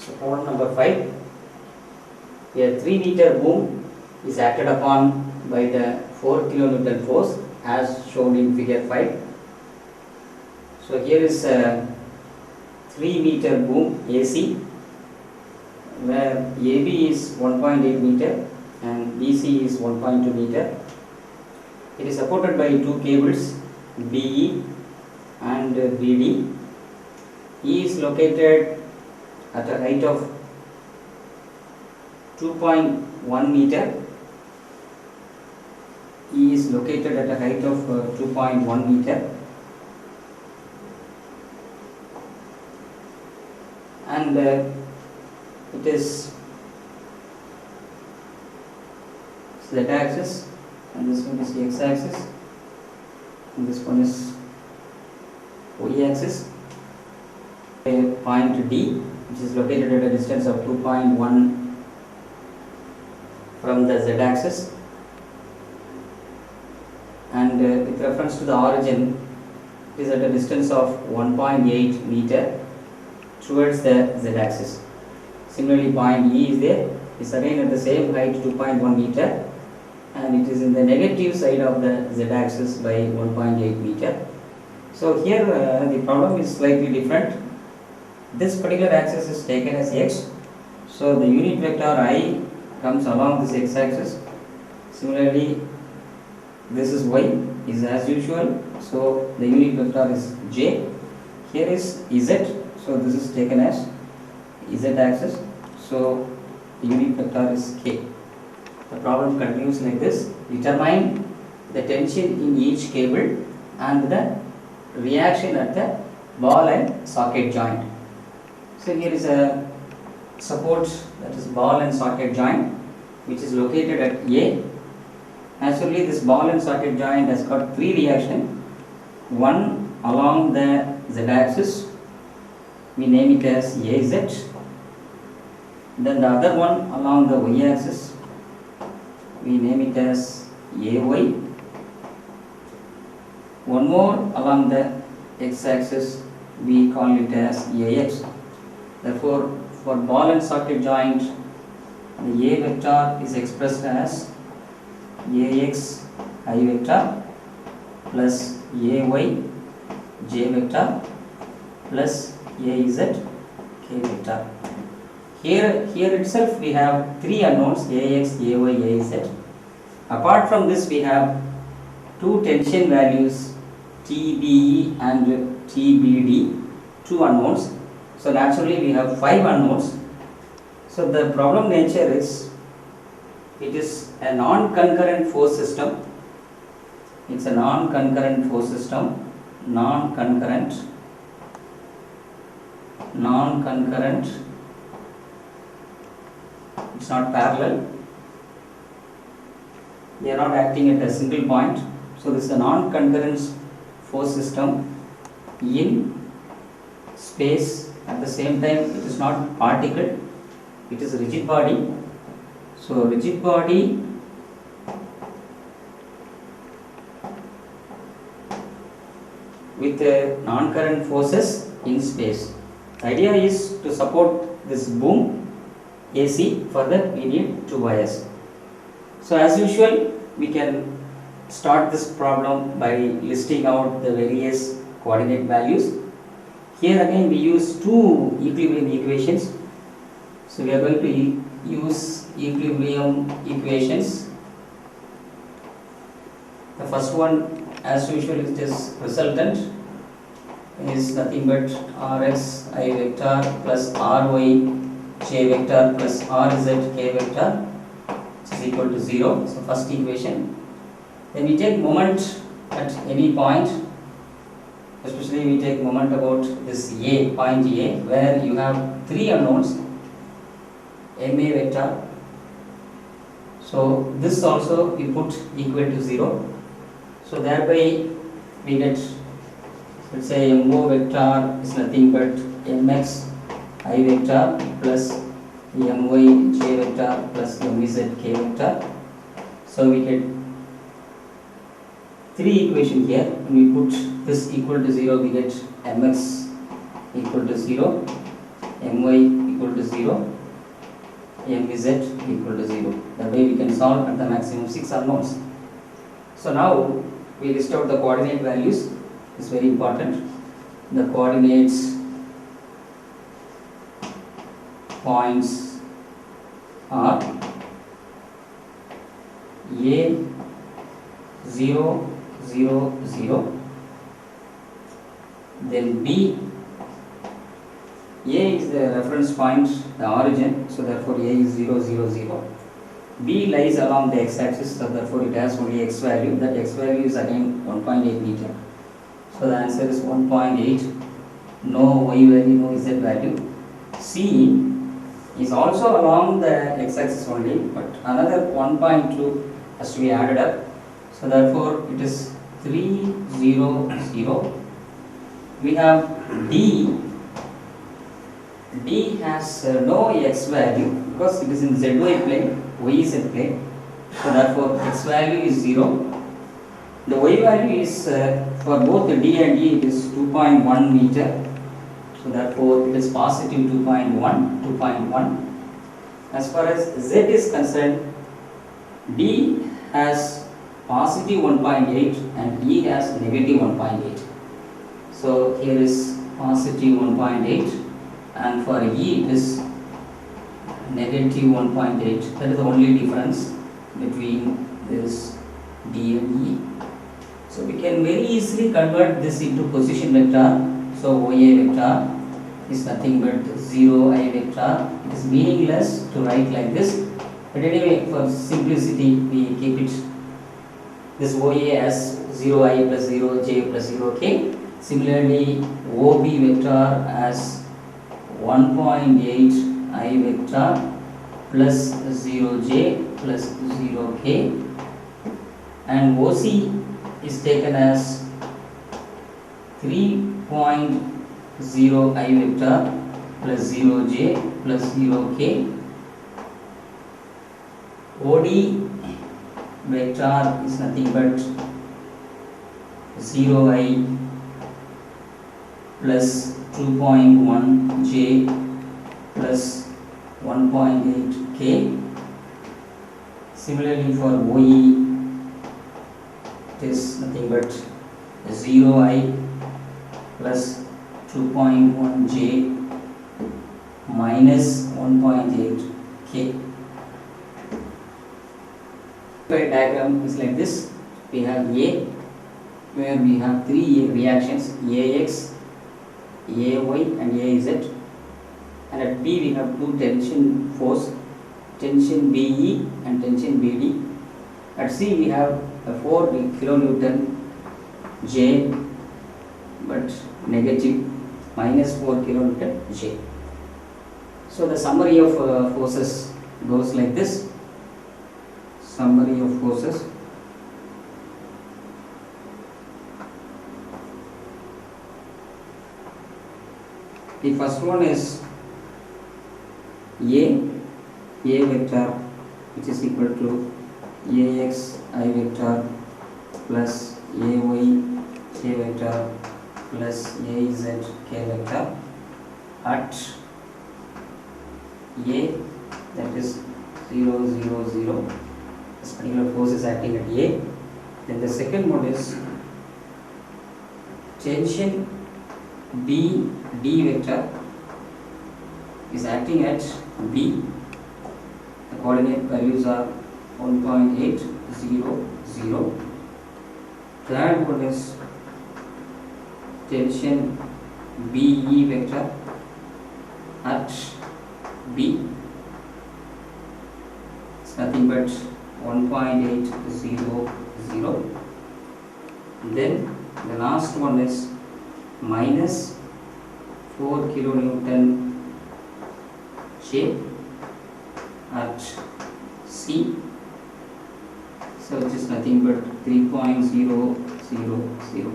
So problem number 5. A 3-meter boom is acted upon by the 4 kilonewton force as shown in figure 5. So here is a 3-meter boom AC where AB is 1.8 meter and BC is 1.2 meter. It is supported by two cables BE and BD. E is located at a height of 2.1 meter. E is located at a height of 2.1 meter. And it is Z axis, and this one is X axis, and this one is Y axis. A point D, which is located at a distance of 2.1 from the Z axis, and with reference to the origin, it is at a distance of 1.8 meter towards the Z axis. Similarly, point E is there, is again at the same height 2.1 meter, and it is in the negative side of the Z axis by 1.8 meter. So here the problem is slightly different. This particular axis is taken as X, so the unit vector I comes along this X axis. Similarly, this is Y, is as usual, so the unit vector is J. Here is Z, so this is taken as Z axis, so the unit vector is K. The problem continues like this. Determine the tension in each cable and the reaction at the ball and socket joint. So here is a support, that is ball and socket joint, which is located at A. Naturally, this ball and socket joint has got three reactions. One along the Z axis, we name it as AZ. Then the other one along the Y axis, we name it as AY. One more along the X axis, we call it as AX. Therefore, for ball and socket joint, the A vector is expressed as AX I vector plus AY J vector plus AZ K vector. Here itself we have three unknowns, AX, AY, AZ. Apart from this, we have two tension values, TBE and TBD, two unknowns. So naturally we have five unknowns. So the problem nature is, it is a non-concurrent force system. It's a non-concurrent force system. Non-concurrent. It's not parallel. They are not acting at a single point. So this is a non-concurrent force system in space. At the same time, it is not particle, it is a rigid body. So rigid body with non-current forces in space. The idea is to support this boom AC. Further, we need two wires. So as usual, we can start this problem by listing out the various coordinate values. Here again we use two equilibrium equations. So we are going to use equilibrium equations. The first one, as usual, it is resultant, is nothing but Rx I vector plus Ry J vector plus Rz K vector, which is equal to 0. So first equation. Then we take moment at any point. Especially we take moment about this A, point A, where you have three unknowns, MA vector. So this also we put equal to 0. So thereby we get, let's say, MO vector is nothing but MX I vector plus MY J vector plus MZ K vector. So we get three equations here. When we put this equal to 0, we get Mx equal to 0, My equal to 0, mz equal to 0. That way we can solve at the maximum 6 unknowns. So now we list out the coordinate values. It's very important. The coordinates points are A 0 0 0, then B. A is the reference point, the origin, so therefore A is 0 0 0. B lies along the x-axis, so therefore it has only x value. That x value is again 1.8 meter. So the answer is 1.8. No y value, no z value. C is also along the x-axis only, but another 1.2 has to be added up. So therefore it is 3 0 0. We have D. D has no x value because it is in zy plane, yz plane. So therefore x value is 0. The y value is for both the D and E, it is 2.1 meter. So therefore it is positive 2.1. As far as z is concerned, D has positive 1.8 and E has negative 1.8. So here is positive 1.8 and for E it is negative 1.8. That is the only difference between this D and E. So we can very easily convert this into position vector. So OA vector is nothing but 0 I vector. It is meaningless to write like this, but anyway for simplicity we keep it this OA as 0I plus 0J plus 0K. Similarly OB vector as 1.8 I vector plus 0J plus 0K, and OC is taken as 3.0 I vector plus 0J plus 0K. OD vector is nothing but 0I plus 2.1 J plus 1.8 K. Similarly for OE it is nothing but 0I plus 2.1 J minus 1.8 K. The diagram is like this. We have A, where we have three reactions, AX, AY and AZ, and at B we have two tension force, tension BE and tension BD. At C we have a 4 kilonewton J but negative, minus 4 kilonewton J. So the summary of forces goes like this. Summary of forces. The first one is A vector, which is equal to AX I vector plus AY J vector plus AZ K vector at A, that is 0 0 0. This particular force is acting at A. Then the second one is tension B D vector is acting at B. The coordinate values are 1.8 0 0. Third one is tension BE vector at B. It's nothing but 1.8 0 0. Then the last one is minus 4 kilonewton J at C. So it is nothing but 3.0 0 0.